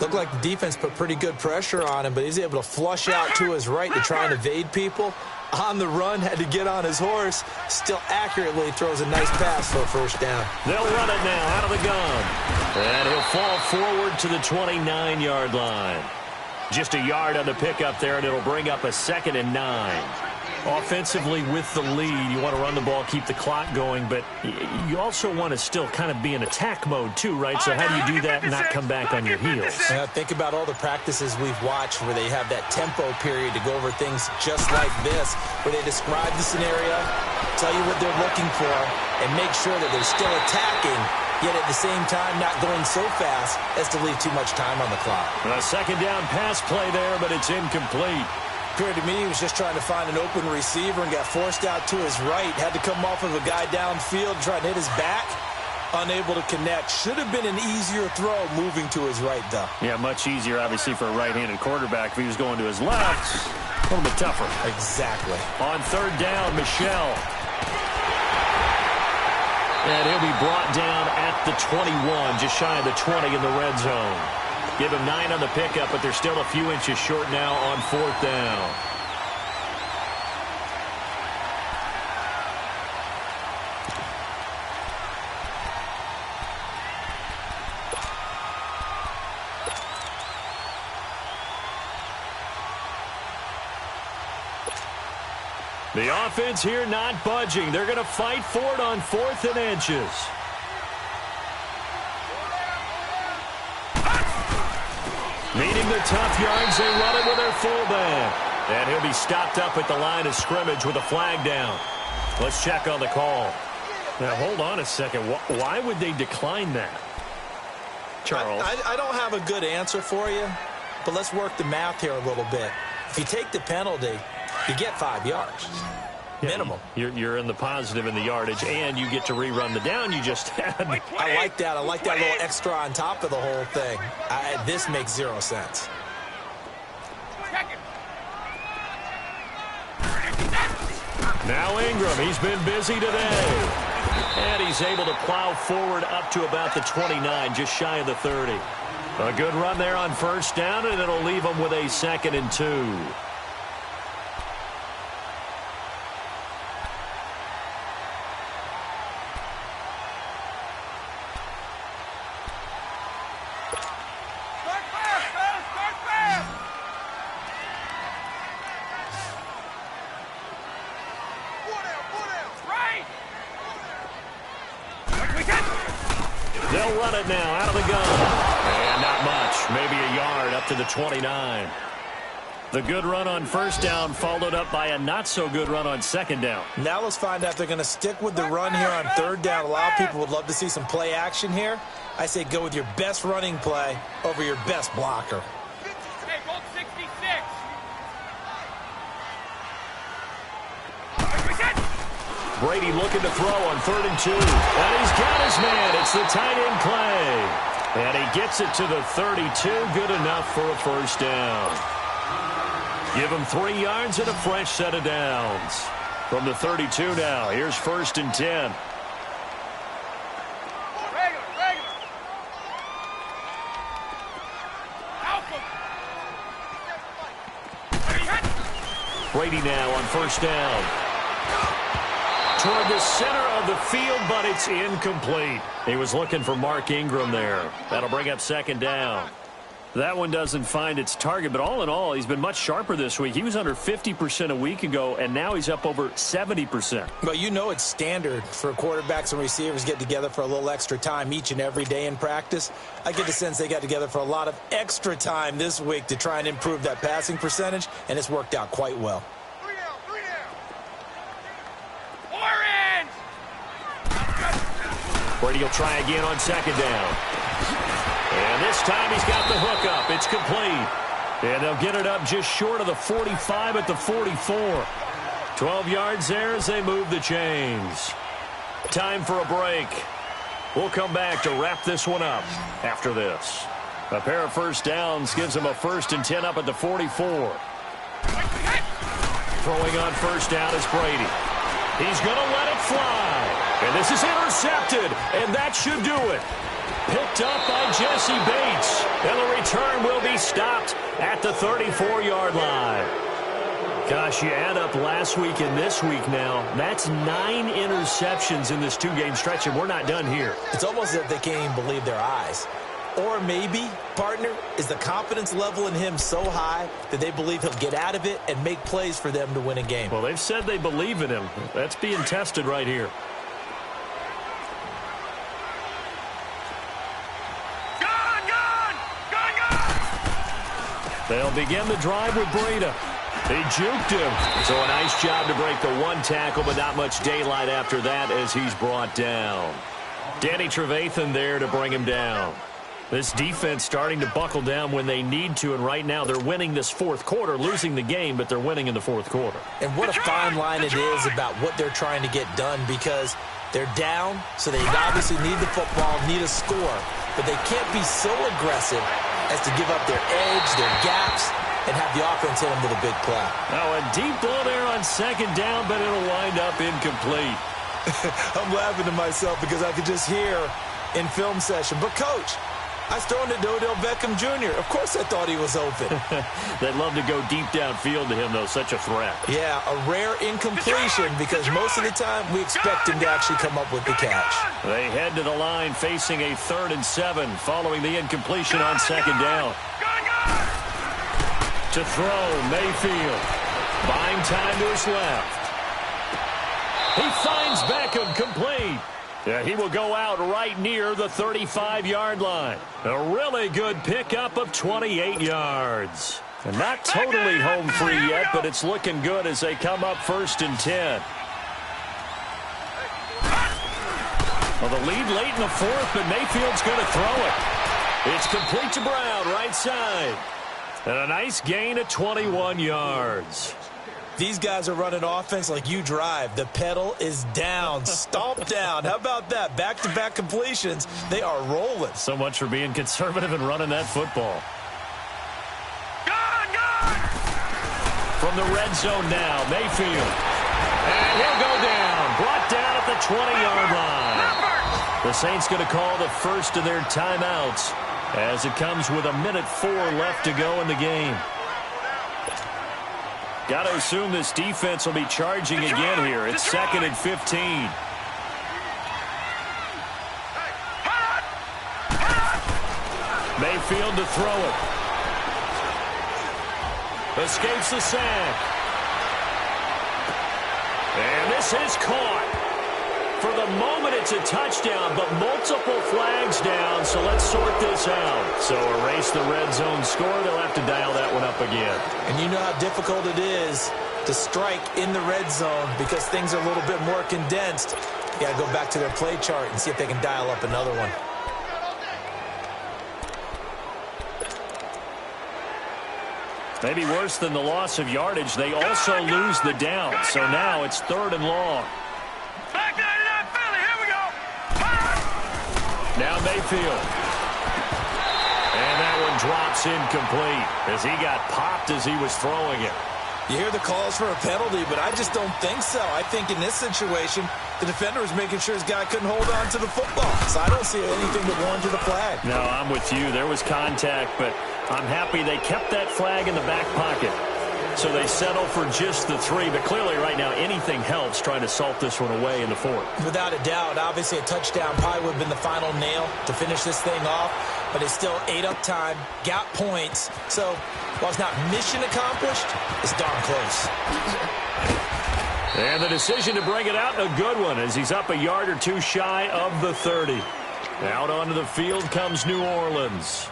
Looked like the defense put pretty good pressure on him, but he's able to flush out to his right to try and evade people. On the run, had to get on his horse. Still accurately throws a nice pass for a first down. They'll run it now out of the gun. And he'll fall forward to the 29-yard line. Just a yard on the pickup there, and it'll bring up a 2nd and 9. Offensively with the lead, you want to run the ball, keep the clock going, but you also want to still kind of be in attack mode too, right? So how do you do that and not come back on your heels? Think about all the practices we've watched where they have that tempo period to go over things just like this, where they describe the scenario, tell you what they're looking for, and make sure that they're still attacking, yet at the same time not going so fast as to leave too much time on the clock. A second down pass play there, but it's incomplete. Appeared to me he was just trying to find an open receiver and got forced out to his right. Had to come off of a guy downfield, try to hit his back. Unable to connect. Should have been an easier throw moving to his right, though. Yeah, much easier, obviously, for a right-handed quarterback. If he was going to his left, a little bit tougher. Exactly. On third down, Michelle. And he'll be brought down at the 21, just shy of the 20 in the red zone. Give him 9 on the pickup, but they're still a few inches short now on fourth down. The offense here not budging. They're going to fight for it on 4th and inches. Needing the tough yards, they run it with their fullback. And he'll be stopped up at the line of scrimmage with a flag down. Let's check on the call. Now, hold on a second. Why would they decline that? Charles? I don't have a good answer for you, but let's work the math here a little bit. If you take the penalty, you get 5 yards. Minimum. You're in the positive in the yardage, and you get to rerun the down you just had. I like that. I like that little extra on top of the whole thing. This makes 0 sense. Now Ingram, he's been busy today. And he's able to plow forward up to about the 29, just shy of the 30. A good run there on first down, and it'll leave him with a 2nd and 2. They'll run it now out of the gun. And not much. Maybe a yard up to the 29. The good run on first down followed up by a not-so-good run on second down. Now let's find out if they're going to stick with the run here on third down. A lot of people would love to see some play action here. I say go with your best running play over your best blocker. Hey, Gold 66. Brady looking to throw on 3rd and 2. And he's got his man. It's the tight end Clay. And he gets it to the 32. Good enough for a first down. Give him 3 yards and a fresh set of downs. From the 32 now, here's 1st and 10. Brady now on 1st down. Toward the center of the field, but it's incomplete. He was looking for Mark Ingram there. That'll bring up 2nd down. That one doesn't find its target, but all in all, he's been much sharper this week. He was under 50% a week ago, and now he's up over 70%. Well, you know it's standard for quarterbacks and receivers get together for a little extra time each and every day in practice. I get the sense they got together for a lot of extra time this week to try and improve that passing percentage, and it's worked out quite well. 3 down. Brady will try again on 2nd down. And this time he's got the hook up. It's complete. And they'll get it up just short of the 45 at the 44. 12 yards there as they move the chains. Time for a break. We'll come back to wrap this one up after this. A pair of first downs gives them a 1st and 10 up at the 44. Throwing on 1st down is Brady. He's going to let it fly. And this is intercepted. And that should do it. Picked up by Jesse Bates. And the return will be stopped at the 34-yard line. Gosh, you add up last week and this week now. That's 9 interceptions in this 2-game stretch, and we're not done here. It's almost as if they can't even believe their eyes. Or maybe, partner, is the confidence level in him so high that they believe he'll get out of it and make plays for them to win a game. Well, they've said they believe in him. That's being tested right here. They'll begin the drive with Breda. They juked him. So a nice job to break the 1 tackle, but not much daylight after that as he's brought down. Danny Trevathan there to bring him down. This defense starting to buckle down when they need to, and right now they're winning this 4th quarter, losing the game, but they're winning in the 4th quarter. And what a fine line it is about what they're trying to get done, because they're down, so they obviously need the football, need a score, but they can't be so aggressive as to give up their edge, their gaps, and have the offense hit them with a big play. Now a deep ball there on 2nd down, but it'll wind up incomplete. I'm laughing to myself because I could just hear in film session, but Coach, I was throwing to Odell Beckham Jr. Of course I thought he was open. They'd love to go deep downfield to him, though. Such a threat. Yeah, a rare incompletion because most of the time we expect him to actually come up with the catch. They head to the line facing a 3rd and 7 following the incompletion on 2nd down. To throw, Mayfield. Buying time to his left. He finds Beckham complete. Yeah, he will go out right near the 35-yard line. A really good pickup of 28 yards. And not totally home free yet, but it's looking good as they come up 1st and 10. Well, the lead late in the 4th, but Mayfield's going to throw it. It's complete to Brown, right side. And a nice gain of 21 yards. These guys are running offense like you drive. The pedal is down, stomped down. How about that? Back-to-back completions. They are rolling. So much for being conservative and running that football. From the red zone now, Mayfield. And he'll go down. Brought down at the 20-yard line. The Saints going to call the first of their timeouts as it comes with 1:04 left to go in the game. Got to assume this defense will be charging again here. It's 2nd and 15. Mayfield to throw it. Escapes the sack. And this is caught. For the moment, it's a touchdown, but multiple flags down, so let's sort this out. So erase the red zone score. They'll have to dial that one up again. And you know how difficult it is to strike in the red zone because things are a little bit more condensed. You got to go back to their play chart and see if they can dial up another one. Maybe worse than the loss of yardage, they also lose the down. So now it's 3rd and long. Now Mayfield. And that one drops incomplete as he got popped as he was throwing it. You hear the calls for a penalty, but I just don't think so. I think in this situation, the defender was making sure his guy couldn't hold on to the football. So I don't see anything that warranted a flag. No, I'm with you. There was contact, but I'm happy they kept that flag in the back pocket. So they settle for just the 3, but clearly right now anything helps trying to salt this one away in the 4th. Without a doubt, obviously a touchdown probably would have been the final nail to finish this thing off, but it's still ate up time, got points. So while it's not mission accomplished, it's darn close. And the decision to bring it out, a good one, as he's up a yard or 2 shy of the 30. Out onto the field comes New Orleans.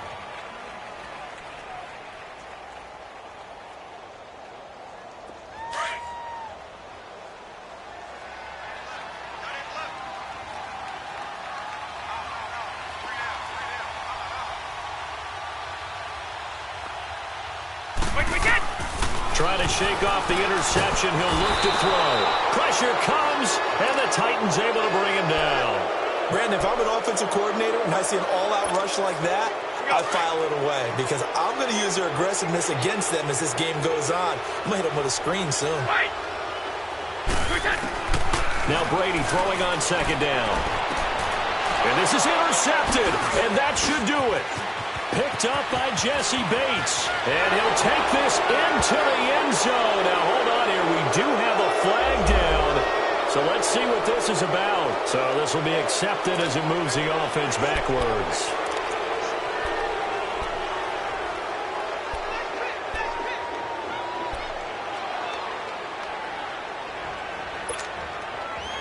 Trying to shake off the interception. He'll look to throw. Pressure comes, and the Titans able to bring him down. Brandon, if I'm an offensive coordinator and I see an all-out rush like that, I file it away because I'm going to use their aggressiveness against them as this game goes on. I'm going to hit them with a screen soon. Now Brady throwing on 2nd down. And this is intercepted, and that should do it. Picked up by Jesse Bates. And he'll take this into the end zone. Now, hold on here. We do have a flag down. So let's see what this is about. So this will be accepted as it moves the offense backwards.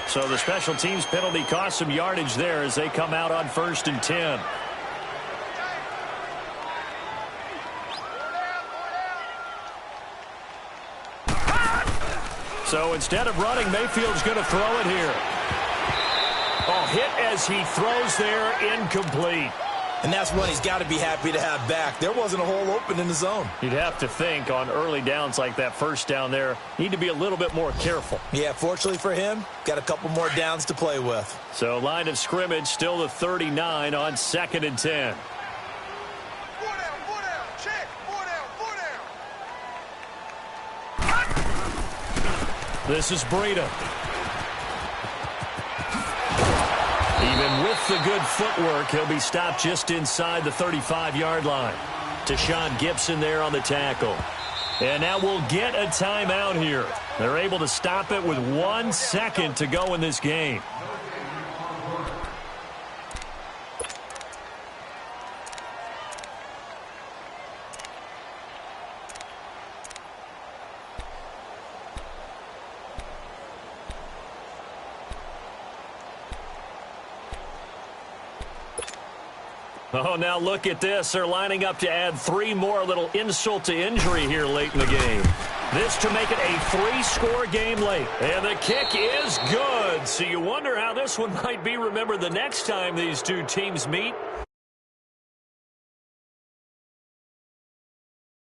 So the special teams penalty cost some yardage there as they come out on 1st and 10. So instead of running, Mayfield's going to throw it here. Oh, hit as he throws there, incomplete. And that's one he's got to be happy to have back. There wasn't a hole open in the zone. You'd have to think on early downs like that 1st down there, need to be a little bit more careful. Yeah, fortunately for him, got a couple more downs to play with. So line of scrimmage still the 39 on 2nd and 10. This is Breida. Even with the good footwork, he'll be stopped just inside the 35-yard line. Tashawn Gibson there on the tackle. And now we'll get a timeout here. They're able to stop it with 1 second to go in this game. Oh, now look at this. They're lining up to add 3 more, little insult to injury here late in the game. This to make it a 3-score game late. And the kick is good. So you wonder how this one might be remembered the next time these two teams meet.